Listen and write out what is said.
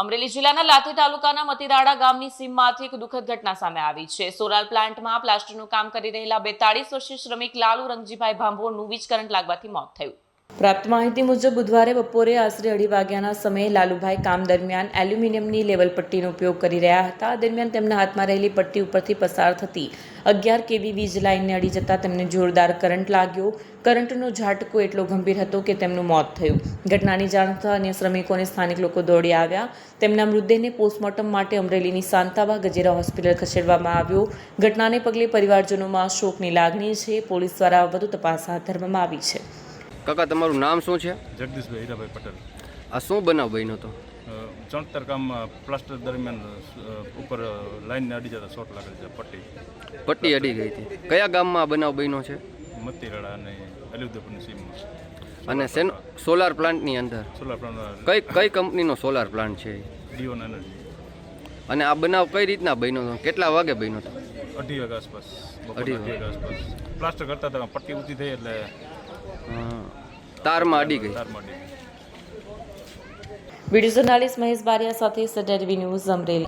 અમરેલી જિલ્લાના લાઠી તાલુકાના મતીરાડા ગામની સીમમાંથી એક દુઃખદ ઘટના સામે આવી છે। સોલાર પ્લાન્ટમાં પ્લાસ્ટરનું કામ કરી રહેલા 42 વર્ષીય શ્રમિક લાલુ રંગજીભાઈ ભાંભોળનું વીજ કરંટ લાગવાથી મોત થયું। પ્રાપ્ત માહિતી મુજબ બુધવારે બપોરે આશરે 2:30 વાગ્યાના સમયે લાલુભાઈ કામ દરમિયાન એલ્યુમિનિયમની લેવલ પટ્ટીનો ઉપયોગ કરી રહ્યા હતા। દરમિયાન તેમના હાથમાં રહેલી પટ્ટી ઉપરથી પસાર થતી 11 kV વીજ લાઇનને અડી જતા તેમને જોરદાર કરંટ લાગ્યો। કરંટનો ઝાટકો એટલો ગંભીર હતો કે તેમનું મોત થયું। ઘટનાની જાણ થતાં અન્ય શ્રમિકો અને સ્થાનિક લોકો દોડી આવ્યા। તેમના મૃતદેહને પોસ્ટમોર્ટમ માટે અમરેલીની શાંતાબા ગજેરા હોસ્પિટલ ખસેડવામાં આવ્યો। ઘટનાને પગલે પરિવારજનોમાં શોકની લાગણી છે। પોલીસ દ્વારા વધુ તપાસ હાથ ધરવામાં આવી છે। કાકા તમારું નામ શું છે? જગદીશભાઈ હીરાભાઈ પટેલ। આ શું બનાવ બન્યો હતો? ચણતર કામમાં પ્લાસ્ટર દરમિયાન ઉપર લાઈનને અડી જતા શોર્ટ લાગેલ છે। પટ્ટી અડી ગઈ હતી। કયા ગામમાં આ બનાવ બન્યો છે? મતીરાડા અને અલીઉદ્દપુરની સીમમાં। અને સોલાર પ્લાન્ટની અંદર સોલાર પ્લાન્ટ કઈ કંપનીનો સોલાર પ્લાન્ટ છે? ડીઓન એનર્જી। અને આ બનાવ કઈ રીતના બન્યો હતો? કેટલા વાગે બન્યો હતો? 2:30 વાગ્યા આસપાસ। 2:30 વાગ્યા આસપાસ પ્લાસ્ટર કરતા હતા, પટ્ટી ઊંચી થઈ એટલે તારમાં અડી ગઈ। તારમાં અડી ગઈ। વીડિયો જર્નાલિસ્ટ મહેશ બારિયા સાથે સટર ટીવી ન્યૂઝ અમરેલી।